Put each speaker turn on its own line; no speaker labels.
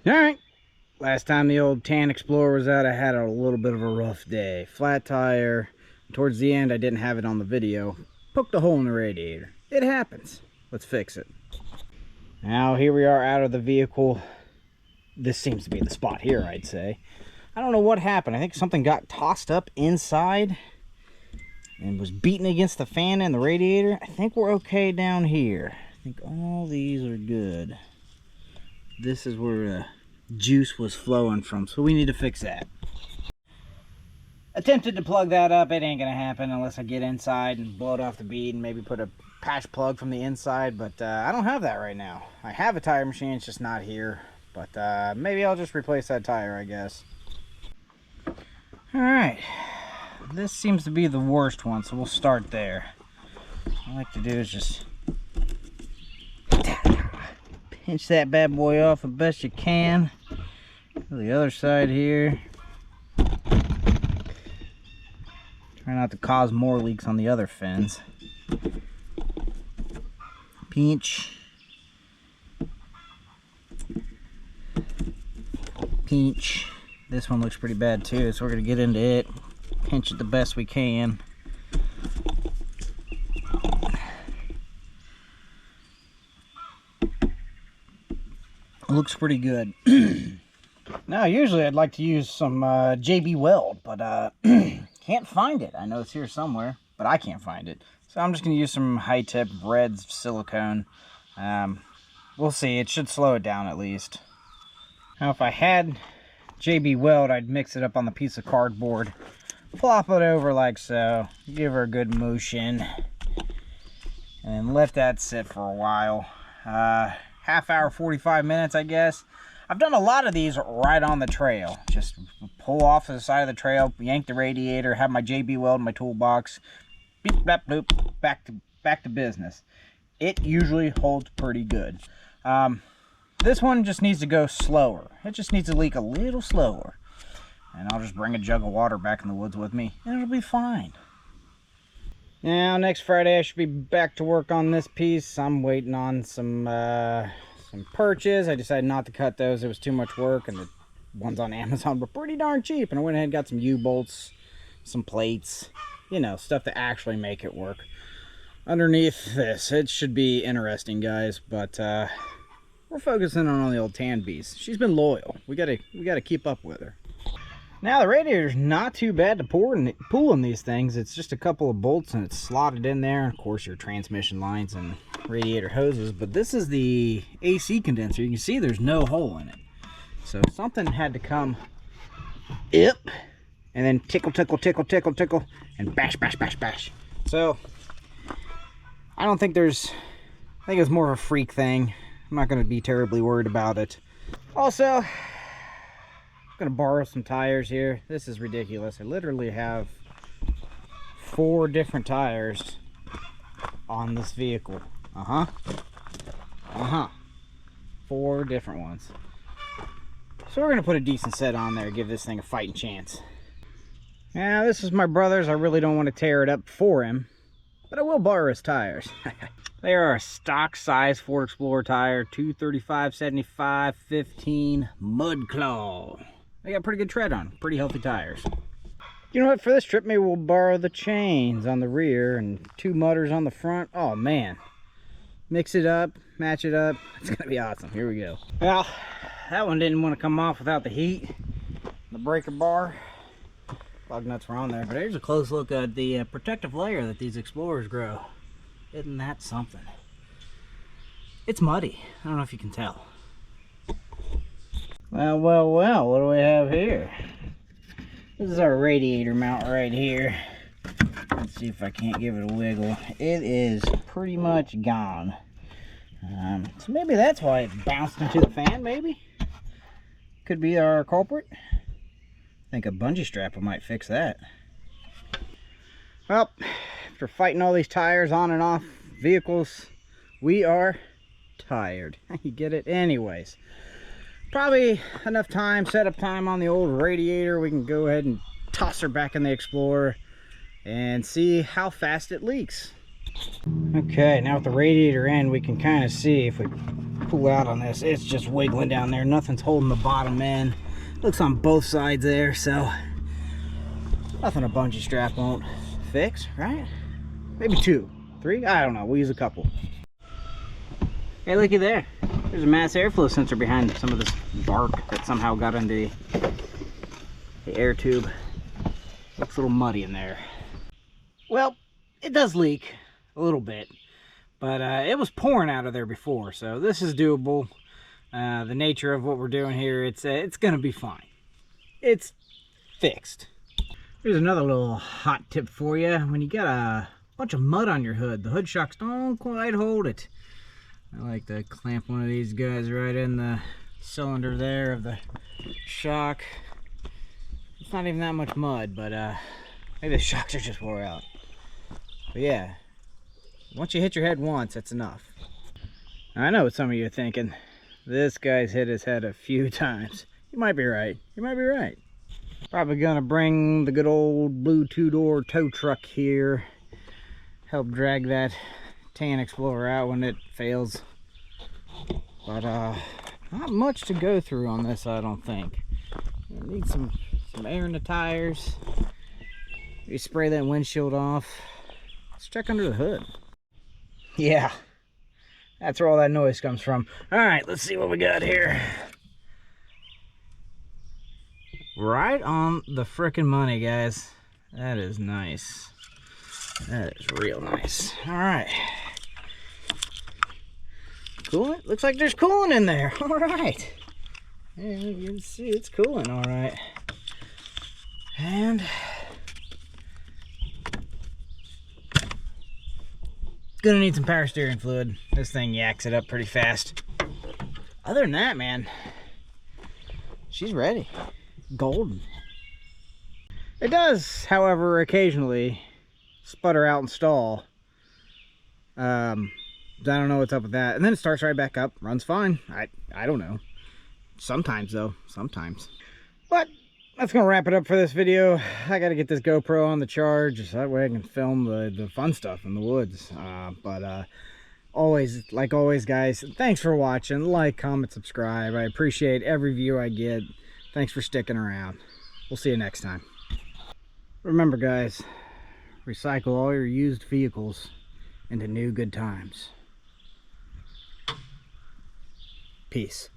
Alright, last time the old Tan Explorer was out, I had a little bit of a rough day. Flat tire. Towards the end, I didn't have it on the video. Poked a hole in the radiator. It happens. Let's fix it. Now, here we are out of the vehicle. This seems to be the spot here, I'd say. I don't know what happened. I think something got tossed up inside and was beaten against the fan and the radiator. I think we're okay down here. I think all these are good. This is where the juice was flowing from, so we need to fix that. Attempted to plug that up. It ain't gonna happen unless I get inside and blow it off the bead and maybe put a patch plug from the inside, but I don't have that right now. I have a tire machine, it's just not here, but maybe I'll just replace that tire, I guess. Alright, this seems to be the worst one, so we'll start there. What I like to do is just pinch that bad boy off the best you can. To the other side here. Try not to cause more leaks on the other fins. Pinch. Pinch. This one looks pretty bad too, so we're going to get into it. Pinch it the best we can. Looks pretty good. Now, usually I'd like to use some JB Weld, but can't find it. I know it's here somewhere, but I can't find it. So I'm just going to use some high-tip red silicone. We'll see. It should slow it down at least. Now, if I had JB Weld, I'd mix it up on the piece of cardboard. Flop it over like so. Give her a good motion. And let that sit for a while. Half hour, 45 minutes, I guess. I've done a lot of these right on the trail. Just pull off to the side of the trail, yank the radiator, have my JB Weld in my toolbox, beep, blap, bloop, back to business. It usually holds pretty good. This one just needs to go slower. It just needs to leak a little slower. And I'll just bring a jug of water back in the woods with me, and it'll be fine. Now, next Friday I should be back to work on this piece. I'm waiting on some perches. I decided not to cut those. It was too much work, and the ones on Amazon were pretty darn cheap. And I went ahead and got some U-bolts, some plates, you know, stuff to actually make it work. Underneath this, it should be interesting, guys, but we're focusing on the old Tan beast. She's been loyal. We gotta keep up with her. Now, the radiator's not too bad to pull in these things. It's just a couple of bolts and it's slotted in there. Of course, your transmission lines and radiator hoses, but this is the AC condenser. You can see there's no hole in it. So something had to come up and then tickle, tickle, tickle, tickle, tickle, and bash, bash, bash, bash. So I think it's more of a freak thing. I'm not going to be terribly worried about it. Also, I'm gonna borrow some tires here. This is ridiculous. I literally have 4 different tires on this vehicle. 4 different ones. So we're gonna put a decent set on there, give this thing a fighting chance. Now, this is my brother's. I really don't want to tear it up for him, but I will borrow his tires. They are a stock size Ford Explorer tire, 235/75 15 Mud Claw. They got pretty good tread on, pretty healthy tires. You know what, for this trip, maybe we'll borrow the chains on the rear and 2 mudders on the front. Oh man, mix it up, match it up. It's gonna be awesome. Here we go. Well, that one didn't want to come off without the heat. The breaker bar, lug nuts were on there, but here's a close look at the protective layer that these Explorers grow. Isn't that something? It's muddy. I don't know if you can tell. Well, what do we have here? This is our radiator mount right here. Let's see if I can't give it a wiggle. It is pretty much gone. So maybe that's why it bounced into the fan, maybe? Could be our culprit. I think a bungee strap might fix that. Well, after fighting all these tires on and off vehicles, we are tired. You get it? Anyways. Probably enough time, setup time on the old radiator. We can go ahead and toss her back in the Explorer and see how fast it leaks. Okay, now with the radiator in, we can kind of see if we pull out on this, it's just wiggling down there. Nothing's holding the bottom in. Looks on both sides there, so nothing a bungee strap won't fix, right? Maybe 2, 3, I don't know. We'll use a couple. Hey, looky there. There's a mass airflow sensor behind some of this bark that somehow got into the air tube. Looks a little muddy in there. Well, it does leak a little bit, but it was pouring out of there before, so this is doable. The nature of what we're doing here, it's gonna be fine. It's fixed. Here's another little hot tip for you. When you got a bunch of mud on your hood, the hood shocks don't quite hold it. I like to clamp one of these guys right in the cylinder there of the shock. It's not even that much mud, but maybe the shocks are just wore out. But yeah, once you hit your head once, that's enough. I know what some of you are thinking. This guy's hit his head a few times. You might be right. You might be right. Probably gonna bring the good old blue 2-door tow truck here. Help drag that Tan Explorer out when it fails. But not much to go through on this, I don't think. I need some air in the tires. You spray that windshield off. Let's check under the hood. Yeah, that's where all that noise comes from. All right, let's see what we got here. Right on the frickin' money, guys. That is nice. That is real nice. All right. Coolant? Looks like there's coolant in there. All right. Yeah, you can see it's cooling, all right. And gonna need some power steering fluid. This thing yaks it up pretty fast. Other than that, man, she's ready. Golden. It does, however, occasionally sputter out and stall. I don't know what's up with that. And then it starts right back up, runs fine. I don't know. Sometimes though, sometimes. But that's gonna wrap it up for this video. I gotta get this GoPro on the charge so that way I can film the fun stuff in the woods. Always, like always, guys, thanks for watching. Like, comment, subscribe. I appreciate every view I get. Thanks for sticking around. We'll see you next time. Remember, guys, recycle all your used vehicles into new good times. Peace.